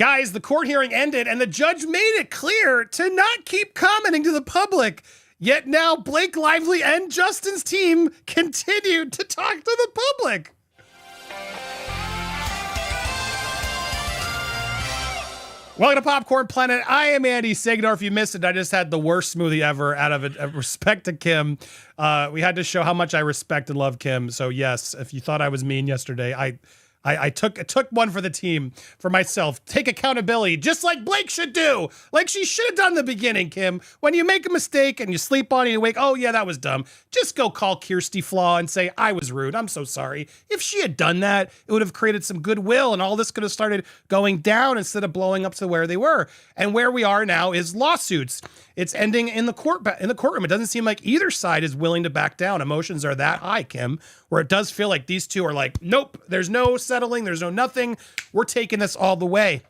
Guys, the court hearing ended and the judge made it clear to not keep commenting to the public. Yet now Blake Lively and Justin's team continued to talk to the public. Welcome to Popcorn Planet. I am Andy Signore. If you missed it, I just had the worst smoothie ever out of respect to Kim. We had to show how much I respect and love Kim. So yes, if you thought I was mean yesterday, I took one for the team, for myself. Take accountability, just like Blake should do. Like she should have done in the beginning, Kim. When you make a mistake and you sleep on it and you wake, oh yeah, that was dumb. Just go call Kirsty Flaw and say, I was rude. I'm so sorry. If she had done that, it would have created some goodwill and all this could have started going down instead of blowing up to where they were. And where we are now is lawsuits. It's ending in the courtroom. It doesn't seem like either side is willing to back down. Emotions are that high, Kim, where it does feel like these two are like, nope, there's no settling, there's no nothing. We're taking this all the way.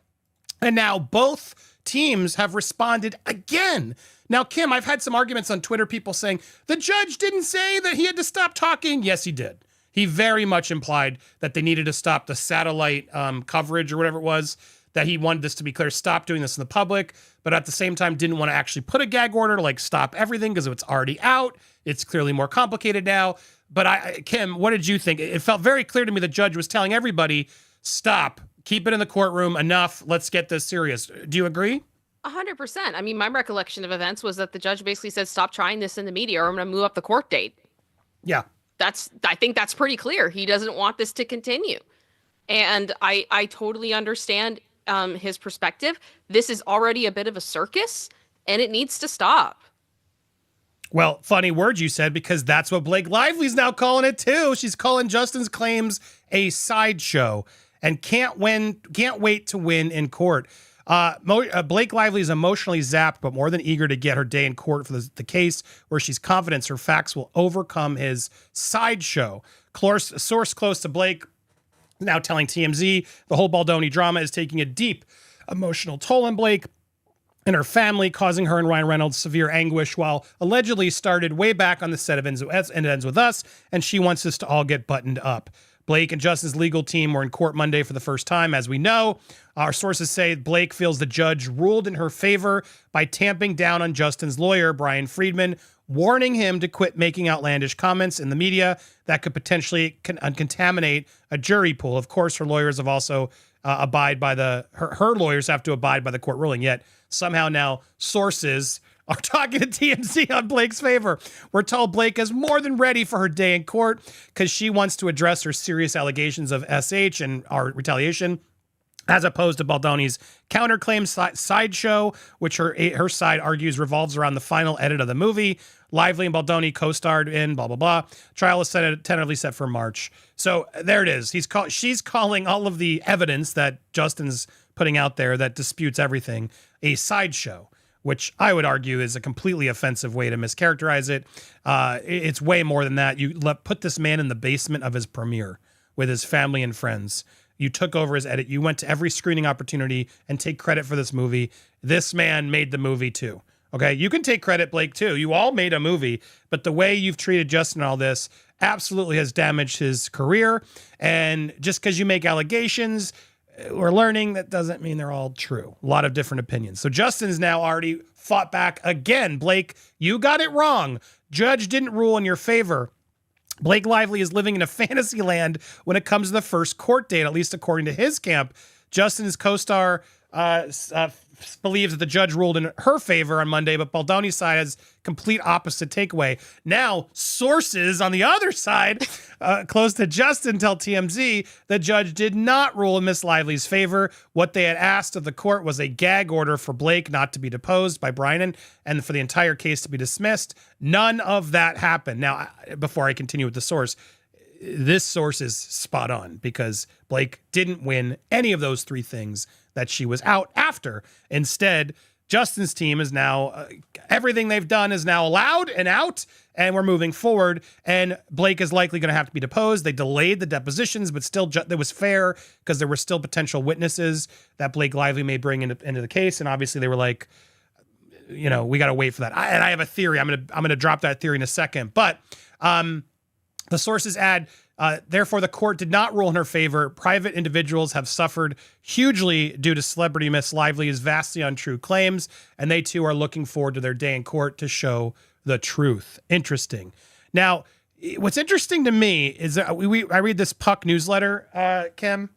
And now both teams have responded again. Now, Kim, I've had some arguments on Twitter, people saying the judge didn't say that he had to stop talking. Yes, he did. He very much implied that they needed to stop the satellite coverage or whatever it was, that he wanted this to be clear, stop doing this in the public, but at the same time didn't want to actually put a gag order to like stop everything because it's already out. It's clearly more complicated now. But Kim, what did you think? It felt very clear to me the judge was telling everybody, stop, keep it in the courtroom, enough, let's get this serious. Do you agree? 100%. I mean, my recollection of events was that the judge basically said, stop trying this in the media or I'm going to move up the court date. Yeah. I think that's pretty clear. He doesn't want this to continue. And I totally understand his perspective. This is already a bit of a circus and it needs to stop. Well, funny word you said, because that's what Blake Lively's now calling it too. She's calling Justin's claims a sideshow and can't wait to win in court. Blake Lively is emotionally zapped, but more than eager to get her day in court for the case where she's confident her facts will overcome his sideshow. A source close to Blake now telling TMZ the whole Baldoni drama is taking a deep emotional toll on Blake and her family, causing her and Ryan Reynolds severe anguish, while allegedly started way back on the set of Ends With Us, and she wants this to all get buttoned up. Blake and Justin's legal team were in court Monday for the first time, as we know. Our sources say Blake feels the judge ruled in her favor by tamping down on Justin's lawyer, Brian Friedman, warning him to quit making outlandish comments in the media that could potentially contaminate a jury pool. Of course, her lawyers have also her lawyers have to abide by the court ruling, yet somehow now sources are talking to TMZ on Blake's favor. We're told Blake is more than ready for her day in court because she wants to address her serious allegations of SH and our retaliation, as opposed to Baldoni's counterclaim sideshow, which her side argues revolves around the final edit of the movie. Lively and Baldoni co-starred in blah, blah, blah. Trial is tentatively set for March. So there it is. She's calling all of the evidence that Justin's putting out there that disputes everything a sideshow, which I would argue is a completely offensive way to mischaracterize it. It's way more than that. You put this man in the basement of his premiere with his family and friends. You took over his edit. You went to every screening opportunity and take credit for this movie. This man made the movie too. Okay, you can take credit, Blake, too. You all made a movie, but the way you've treated Justin and all this absolutely has damaged his career. And just because you make allegations, we're learning that doesn't mean they're all true. A lot of different opinions. So Justin's now already fought back again. Blake, you got it wrong. Judge didn't rule in your favor. Blake Lively is living in a fantasy land when it comes to the first court date, at least according to his camp. Justin's co-star believes that the judge ruled in her favor on Monday, but Baldoni's side has complete opposite takeaway. Now, sources on the other side, close to Justin, tell TMZ the judge did not rule in Miss Lively's favor. What they had asked of the court was a gag order for Blake not to be deposed by Brian and for the entire case to be dismissed. None of that happened. Now, before I continue with the source, this source is spot on because Blake didn't win any of those three things that she was out after. Instead, Justin's team is now, everything they've done is now allowed and out, and we're moving forward, and Blake is likely going to have to be deposed. They delayed the depositions, but still, it was fair because there were still potential witnesses that Blake Lively may bring into the case, and obviously they were like, you know, we got to wait for that. And I have a theory. I'm gonna drop that theory in a second, but the sources add, Therefore, the court did not rule in her favor. Private individuals have suffered hugely due to celebrity Miss Lively's vastly untrue claims, and they too are looking forward to their day in court to show the truth. Interesting. Now, what's interesting to me is that I read this Puck newsletter, Kim.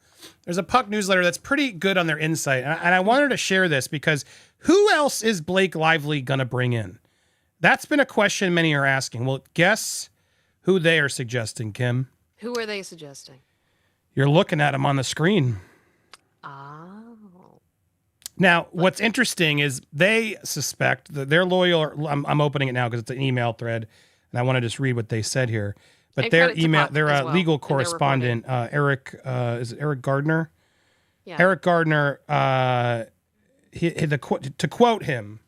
There's a Puck newsletter that's pretty good on their insight, and I wanted to share this because who else is Blake Lively going to bring in? That's been a question many are asking. Well, guess who they are suggesting, Kim? Who are they suggesting? You're looking at them on the screen. Oh. Now, what's interesting is they suspect that their lawyer, I'm opening it now because it's an email thread, and I want to just read what they said here. But their legal correspondent, Eric, is it Eric Gardner? Yeah. Eric Gardner, to quote him,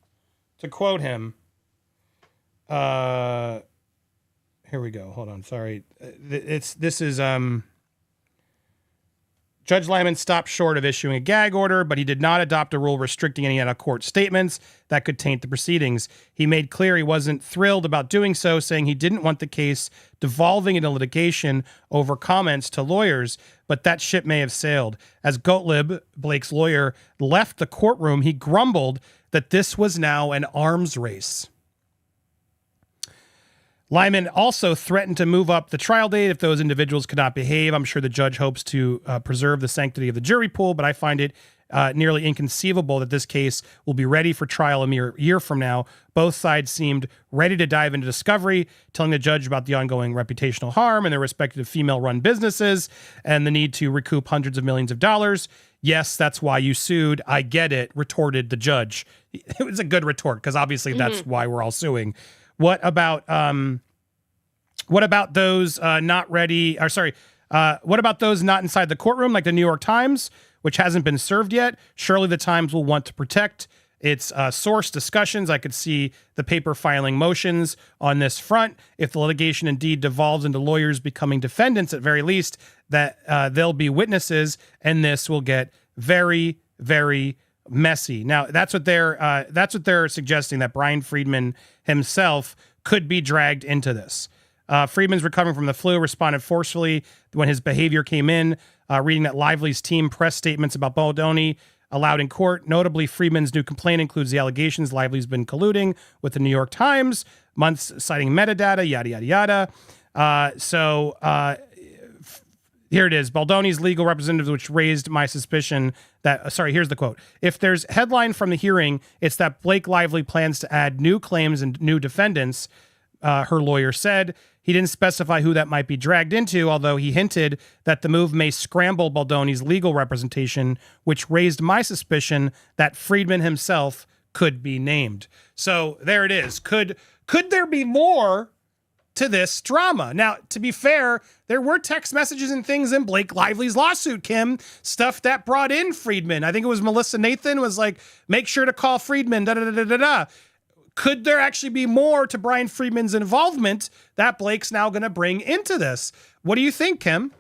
here we go. Hold on. Sorry. This is Judge Lyman stopped short of issuing a gag order, but he did not adopt a rule restricting any out-of-court statements that could taint the proceedings. He made clear he wasn't thrilled about doing so, saying he didn't want the case devolving into litigation over comments to lawyers, but that ship may have sailed. As Gottlieb, Blake's lawyer, left the courtroom, he grumbled that this was now an arms race. Lyman also threatened to move up the trial date if those individuals could not behave. I'm sure the judge hopes to preserve the sanctity of the jury pool, but I find it nearly inconceivable that this case will be ready for trial a mere year from now. Both sides seemed ready to dive into discovery, telling the judge about the ongoing reputational harm and their respective female-run businesses and the need to recoup hundreds of millions of dollars. Yes, that's why you sued. I get it, retorted the judge. It was a good retort because obviously that's why we're all suing. What about those not ready? Or sorry, what about those not inside the courtroom, like the New York Times, which hasn't been served yet? Surely the Times will want to protect its source discussions. I could see the paper filing motions on this front. If the litigation indeed devolves into lawyers becoming defendants, at very least, that they'll be witnesses, and this will get very, very messy. Now, that's what they're suggesting, that Brian Friedman himself could be dragged into this. Friedman's recovering from the flu, responded forcefully when his behavior came in, reading that Lively's team press statements about Baldoni allowed in court. Notably, Friedman's new complaint includes the allegations Lively's been colluding with the New York Times, months citing metadata, yada, yada, yada. Here it is. Baldoni's legal representatives, which raised my suspicion that, here's the quote. If there's headline from the hearing, it's that Blake Lively plans to add new claims and new defendants, her lawyer said. He didn't specify who that might be dragged into, although he hinted that the move may scramble Baldoni's legal representation, which raised my suspicion that Friedman himself could be named. So there it is. Could there be more to this drama? Now, to be fair, there were text messages and things in Blake Lively's lawsuit, Kim, stuff that brought in Friedman. I think it was Melissa Nathan was like, make sure to call Friedman, da-da-da-da-da-da. Could there actually be more to Brian Friedman's involvement that Blake's now going to bring into this? What do you think, Kim?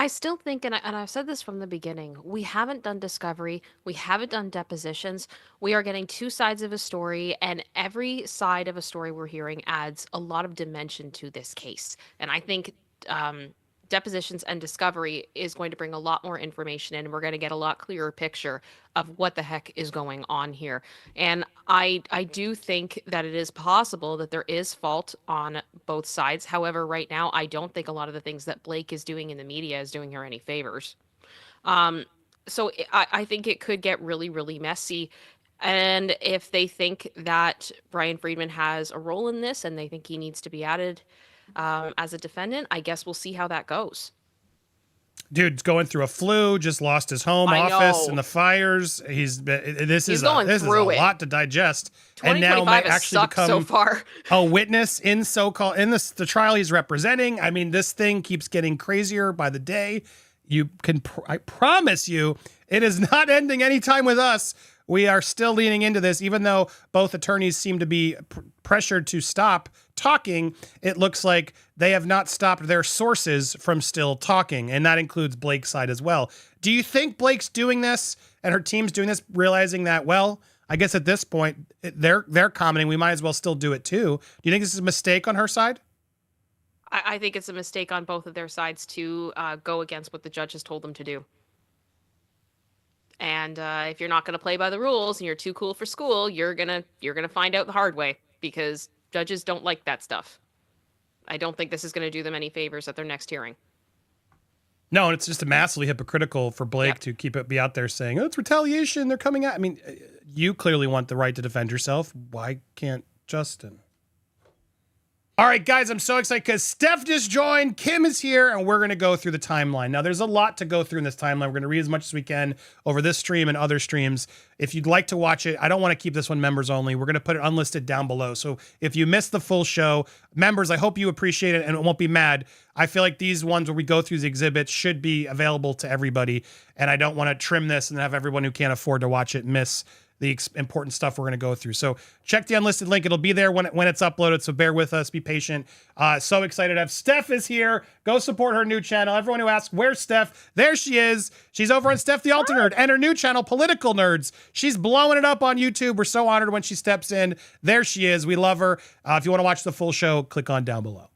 I still think, and I've said this from the beginning, we haven't done discovery. We haven't done depositions. We are getting two sides of a story, and every side of a story we're hearing adds a lot of dimension to this case. And I think depositions and discovery is going to bring a lot more information in, and we're going to get a lot clearer picture of what the heck is going on here. And I do think that it is possible that there is fault on both sides. However, right now, I don't think a lot of the things that Blake is doing in the media is doing her any favors. So I think it could get really, really messy. And if they think that Brian Friedman has a role in this and they think he needs to be added as a defendant, I guess we'll see how that goes. Dude's going through a flu, just lost his home office in the fires. This is a lot to digest. And now might actually become so far. a witness in the trial he's representing. I mean, this thing keeps getting crazier by the day. I promise you, it is not ending anytime with us. We are still leaning into this, even though both attorneys seem to be pressured to stop talking. It looks like they have not stopped their sources from still talking, and that includes Blake's side as well. Do you think Blake's doing this and her team's doing this, realizing that, well, I guess at this point they're commenting, we might as well still do it too? Do you think this is a mistake on her side? I think it's a mistake on both of their sides to go against what the judge has told them to do. And if you're not going to play by the rules and you're too cool for school, you're gonna find out the hard way, because judges don't like that stuff. I don't think this is going to do them any favors at their next hearing. No, and it's just massively hypocritical for Blake to be out there saying, "Oh, it's retaliation. They're coming at." I mean, you clearly want the right to defend yourself. Why can't Justin? All right, guys, I'm so excited because Steph just joined. Kim is here, and we're going to go through the timeline. Now, there's a lot to go through in this timeline. We're going to read as much as we can over this stream and other streams. If you'd like to watch it, I don't want to keep this one members only. We're going to put it unlisted down below. So if you missed the full show, members, I hope you appreciate it and won't be mad. I feel like these ones where we go through the exhibits should be available to everybody, and I don't want to trim this and have everyone who can't afford to watch it miss the important stuff we're going to go through. So check the unlisted link. It'll be there when it's uploaded. So bear with us. Be patient. So excited to have Steph is here. Go support her new channel. Everyone who asks, where's Steph? There she is. She's over on Steph the Alter Nerd and her new channel, Political Nerds. She's blowing it up on YouTube. We're so honored when she steps in. There she is. We love her. If you want to watch the full show, click on down below.